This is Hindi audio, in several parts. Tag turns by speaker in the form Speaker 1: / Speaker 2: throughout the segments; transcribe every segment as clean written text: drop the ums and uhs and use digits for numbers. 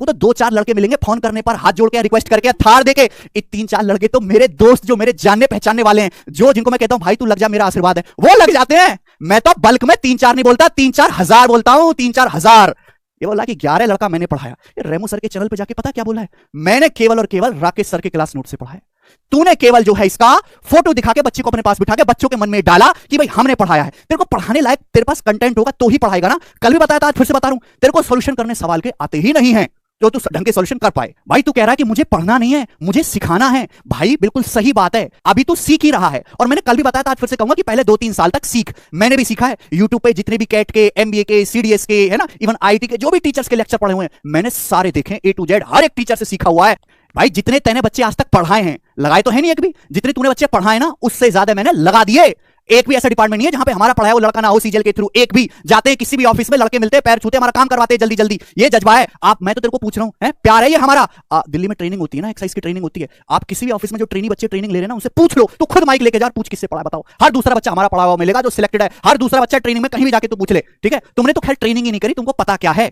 Speaker 1: को तो 2-4 लड़के मिलेंगे फोन करने पर, हाथ जोड़ के रिक्वेस्ट करके, थार देके। 3-4 लड़के तो मेरे दोस्त जो मेरे जानने पहचानने वाले हैं, जो जिनको मैं कहता हूं भाई तू लग जा मेरा आशीर्वाद है, वो लग जाते हैं। मैं तो बल्क में 3-4 नहीं बोलता, 3-4 हजार बोलता हूं, 3-4 हजार। ये बोला कि 11 लड़का मैंने पढ़ाया। ये रेमो सर के चैनल पे जाके पता क्या बोला है, मैंने केवल और केवल राकेश सर के क्लास नोट से पढ़ा है। तूने केवल जो है इसका फोटो दिखा के बच्चे को अपने पास बिठा के बच्चों के मन में डाला कि भाई हमने पढ़ाया है। तेरे को पढ़ाने लायक तेरे पास कंटेंट होगा तो ही पढ़ाएगा ना। कल भी बताया था, आज फिर से बता रहा हूं, तेरे को सॉल्यूशन करने सवाल के आते ही नहीं है जो तू ढंग के सॉल्यूशन कर पाए। भाई तू कह रहा है कि मुझे पढ़ना नहीं है, मुझे सिखाना है। भाई बिल्कुल सही बात है, अभी तू सीख ही रहा है। और मैंने कल भी बताया था, आज फिर से कहूंगा कि पहले 2-3 साल तक सीख। मैंने भी सीखा है यूट्यूब पे, जितने भी कैट के, एमबीए के, सीडीएस के, है ना, इवन आईटी के जो भी टीचर्स के लेक्चर पढ़े हुए हैं मैंने सारे देखे, A to Z हर एक टीचर से सीखा हुआ है। भाई जितने तैने बच्चे आज तक पढ़ाए हैं, लगाए तो है नहीं एक भी, जितने तूने बच्चे पढ़ाए ना उससे ज्यादा मैंने लगा दिए। एक भी ऐसा डिपार्टमेंट नहीं है जहां पे हमारा पढ़ाया वो लड़का ना हो सीजल के थ्रू। एक भी जाते हैं किसी भी ऑफिस में, लड़के मिलते हैं, पैर छूते, हमारा काम करवाते हैं जल्दी जल्दी। ये जज्बा है। आप, मैं तो तेरे को पूछ रहा हूं, है प्यार है ये हमारा। दिल्ली में ट्रेनिंग होती है ना, एक्सरसाइज की ट्रेनिंग होती है। आप किसी भी ऑफिस में जो ट्रेनी बच्चे ट्रेनिंग ले रहे हैं ना, उनसे पूछ लो, तो खुद माइक लेके जा, पूछ किससे पढ़ा बताओ। हर दूसरा बच्चा हमारा पढ़ा हुआ मिलेगा जो सिलेक्टेड है। हर दूसरा बच्चा ट्रेनिंग में कहीं भी जाके तो पूछ ले, ठीक है। तुमने तो खैर ट्रेनिंग ही नहीं करी, तुमको पता क्या है।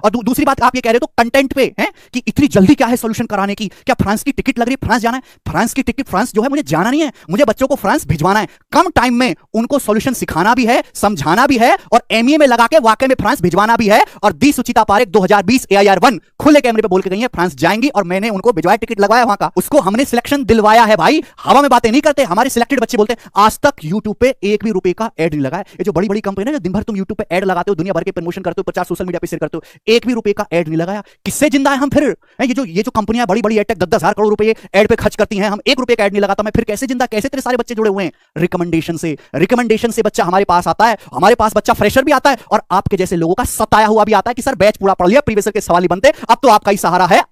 Speaker 1: और दूसरी बात आप ये कह रहे हो तो कंटेंट पे है कि इतनी जल्दी क्या है सॉल्यूशन कराने की। क्या फ्रांस की टिकट लग रही है, फ्रांस जाना है? फ्रांस की टिकट, फ्रांस जो है मुझे जाना नहीं है, मुझे बच्चों को फ्रांस भिजवाना है। कम टाइम में उनको सॉल्यूशन सिखाना भी है, समझाना भी है, और एमईए में लगा के वाकई में फ्रांस भिजवाना भी है। और दी सुचिता पारेख 2020 AIR1 खुले कैमरे पे बोल के गई है फ्रांस जाएंगी, और मैंने उनको भिजवाया, टिकट लगवाया वहां का, उसको हमने सिलेक्शन दिलवाया है। भाई हवा में बातें नहीं करते, हमारे सिलेक्टेड बच्चे बोलते हैं। आज तक यूट्यूब पे एक भी रुपए का एड नहीं लगा है। ये जो बड़ी बड़ी कंपनी है, जो दिन भर तुम यूट्यूब पे एड लगाते हो, दुनिया भर के प्रमोशन करते हो, 50 सोशल मीडिया पे शेयर करते हो, एक भी रुपए का एड नहीं लगाया। किससे जिंदा है हम फिर? ये जो कंपनियां बड़ी बड़ी एड 10-10 हजार करोड़ रुपए एड पे खर्च करती हैं, हम एक रुपए का एड नहीं लगाता, मैं फिर कैसे जिंदा, कैसे तेरे सारे बच्चे जुड़े हुए हैं? रिकमेंडेशन से। रिकमेंडेशन से बच्चा हमारे पास आता है, हमारे पास बच्चा फ्रेशर भी आता है, और आपके जैसे लोगों का सताया हुआ भी आता है कि सर बैच पूरा पढ़ लिया, प्रीवियस के सवाल ही बनते, अब तो आपका ही सहारा है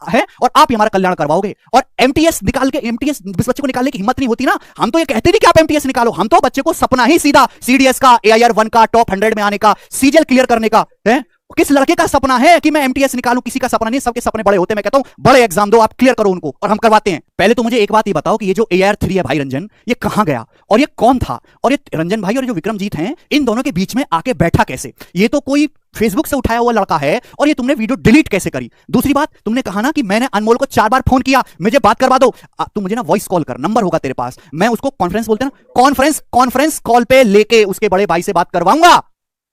Speaker 1: और आप ही हमारा कल्याण करवाओगे। और एमटीएस निकाल के, एमटीएस इस बच्चे को निकालने की हिम्मत नहीं होती ना। हम तो ये कहते नहीं कि आप एमटीएस निकालो, हम तो बच्चे को सपना ही सीधा सीडीएस का, AIR1 का, टॉप 100 में आने का, सीजल क्लियर करने का है। किस लड़के का सपना है कि मैं एमटीएस निकालूं? किसी का सपना नहीं, सबके सपने बड़े होते हैं। मैं कहता हूं बड़े एग्जाम दो, आप क्लियर करो उनको, और हम करवाते हैं। पहले तो मुझे एक बात ये बताओ कि ये जो AIR3 है भाई रंजन, ये कहां गया और ये कौन था? और ये रंजन भाई और जो विक्रमजीत हैं, इन दोनों के बीच में आके बैठा कैसे? ये तो कोई फेसबुक से उठाया हुआ लड़का है, और ये तुमने वीडियो डिलीट कैसे करी? दूसरी बात, तुमने कहा ना कि मैंने अनमोल को 4 बार फोन किया, मुझे बात करवा दो। तू मुझे ना वॉइस कॉल कर, नंबर होगा तेरे पास, मैं उसको कॉन्फ्रेंस बोलते हैं ना, कॉन्फ्रेंस कॉल पे लेके उसके बड़े भाई से बात करवाऊंगा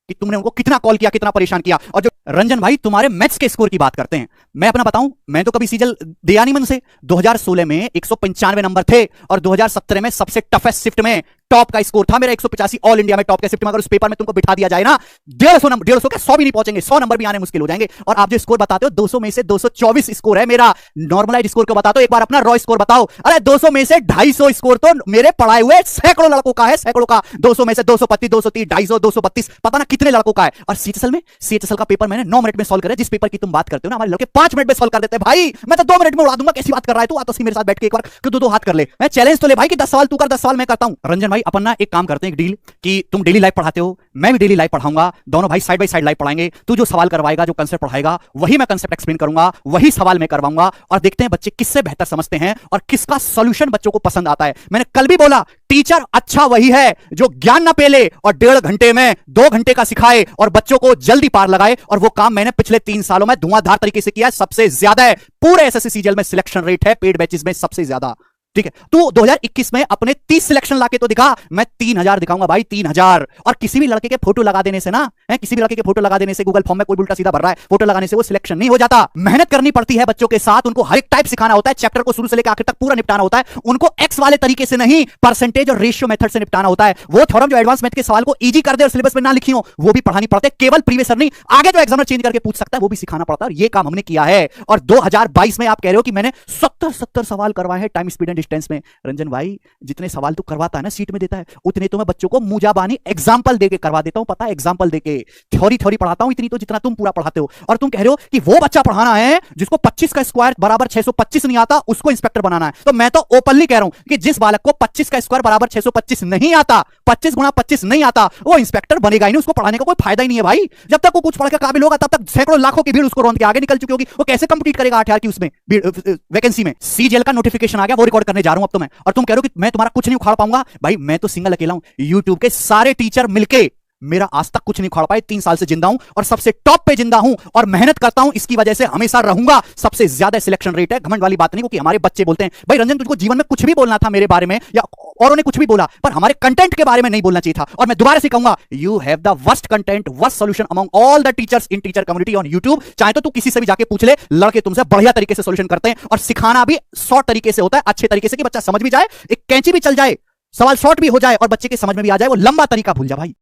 Speaker 1: कि तुमने उनको कितना कॉल किया, कितना परेशान किया। और जो रंजन भाई तुम्हारे मैथ्स के स्कोर की बात करते हैं, मैं अपना बताऊं, मैं तो कभी सीजल दिया नहीं मन से। 2016 में 195 नंबर थे, और 2017 में सबसे टफेस्ट शिफ्ट में टॉप का स्कोर था मेरा 185 ऑल इंडिया में टॉप के शिफ्ट में। अगर उस पेपर में तुमको बिठा दिया जाए ना, 150 नंबर, 150 क्या 100 भी नहीं पहुंचेंगे, 100 नंबर भी आने मुश्किल हो जाएंगे। और आप जो स्कोर बताते हो 200 में से 224 स्कोर है मेरा। नॉर्मलाइज स्कोर को बताते हो, एक बार अपना रॉ स्कोर बताओ। अरे 200 में से 250 स्कोर तो मेरे पढ़ाए हुए सैकड़ों लड़कों का है, सैकड़ों का। 200 में से 225, 230, 250, 232, पता ना कितने लड़कों का है। और सीएचएसएल का पेपर मैंने 9 मिनट में सॉल्व करा। जिस पेपर की तुम बात करते हो ना, हमारे लड़के 5 मिनट में सॉल्व कर देते हैं। भाई मैं तो 2 मिनट में उड़ा दूंगा। कैसी बात कर रहा है तू? आ तो मेरे साथ बैठ के एक बार क्यों 2-2 हाथ कर ले। मैं चैलेंज तो ले भाई कि 10 सवाल तू कर, 10 सवाल मैं करता हूं। रंजन भाई अपन ना एक काम करते हैं, एक डील, कि तुम डेली लाइव पढ़ाते हो, मैं भी डेली लाइव पढ़ाऊंगा, दोनों भाई साइड बाय साइड लाइव पढ़ाएंगे। तू जो सवाल करवाएगा, जो कंसेप्ट पढ़ाएगा, वही मैं कंसेप्ट एक्सप्लेन करूंगा, वही सवाल मैं करवाऊंगा, और देखते हैं बच्चे किससे बेहतर समझते हैं और किसका सॉल्यूशन बच्चों को पसंद आता है। मैंने कल भी बोला, टीचर अच्छा वही है जो ज्ञान ना पेले और 1.5 घंटे में 2 घंटे का सिखाए और बच्चों को जल्दी पार लगाए। और वो काम मैंने पिछले 3 सालों में धुआंधार तरीके से किया है, सबसे ज्यादा है। पूरे एसएससी सीजीएल में सिलेक्शन रेट है पेड बैचेस में सबसे ज्यादा। ठीक है, तू 2021 में अपने 30 सिलेक्शन लाके तो दिखा, मैं 3000 दिखाऊंगा भाई, 3000। और किसी भी लड़के के फोटो लगा देने से ना, किसी भी लड़के के फोटो लगा देने से, गूगल फॉर्म में कोई उल्टा सीधा भर रहा है, फोटो लगाने से वो सिलेक्शन नहीं हो जाता। मेहनत करनी पड़ती है बच्चों के साथ, उनको हर एक टाइप सिखाना होता है, चैप्टर को शुरू से लेकर आखिर तक पूरा निपटाना होता है। उनको एक्स वाले तरीके से नहीं, परसेंटेज और रेशियो मेथड से निपटाना होता है। वो थ्योरम जो एडवांस मैथ के सवाल को इजी कर दे और सिलेबस में ना लिखी हो, वो भी पढ़ानी पड़ते, केवल प्रीवियस नहीं, आगे जो एग्जामिनर चेंज करके पूछ सकता है वो भी सिखाना पड़ता है। ये काम हमने किया है। और 2022 में आप कह रहे हो कि मैंने 70 सवाल करवाए हैं टाइम, स्पीड एंड डिस्टेंस में। रंजन भाई जितने सवाल तू करवाता है ना, सीट में देता है, उतने तो मैं बच्चों को मुजाबानी एग्जांपल देके करवा देता हूं। पता है, एग्जांपल देके, थ्योरी पढ़ाता हूं इतनी तो जितना तुम पूरा पढ़ाते हो। और तुम कह रहे हो कि वो बच्चा पढ़ाना है जिसको 25 का स्क्वायर बराबर 625 नहीं आता, उसको इंस्पेक्टर बनाना है। तो मैं तो ओपनली कह रहा हूं कि जिस बालक को 25 का स्क्वायर बराबर 625 नहीं आता, 25 गुणा 25 नहीं आता, वो इंस्पेक्टर बनेगा ही नहीं। उसको पढ़ाने का कोई फायदा ही नहीं है भाई। जब तक वो कुछ पढ़ के काबिल होगा, तब तक सैकड़ों लाखों की भीड़ उसको रौंद के आगे निकल चुकी होगी। वो कैसे कंप्लीट करेगा 8 की उसमें वैकेंसी में? सीजीएल का नोटिफिकेशन आ गया, वो रिकॉर्ड करने जा रहा हूं अब तो मैं। और तुम कह रहे हो कि मैं तुम्हारा कुछ नहीं उखाड़ पाऊंगा। भाई मैं तो सिंगल अकेला हूं। यूट्यूब के सारे टीचर मिलके मेरा आज तक कुछ नहीं उखाड़ पाए। 3 साल से जिंदा हूं और सबसे टॉप पे जिंदा हूं और मेहनत करता हूं, इसकी वजह से हमेशा रहूंगा। सबसे ज्यादा सिलेक्शन रेट है, घमंड वाली बात नहीं। क्योंकि हमारे बच्चे बोलते हैं भाई रंजन तुझको जीवन में कुछ भी बोलना था मेरे बारे में, या औरों ने कुछ भी बोला पर हमारे कंटेंट के बारे में नहीं बोलना चाहिए था। और मैं दोबारा से कहूंगा, you have the worst content, worst solution among all the teachers in teacher community on YouTube. चाहे तो तू किसी से भी जाके पूछ ले, लड़के तुमसे बढ़िया तरीके से सॉल्यूशन करते हैं और सिखाना भी शॉर्ट तरीके से होता है, अच्छे तरीके से कि बच्चा समझ भी जाए, एक कैंची भी चल जाए, सवाल शॉर्ट भी हो जाए और बच्चे के समझ में भी आ जाए, वो लंबा तरीका भूल जा भाई।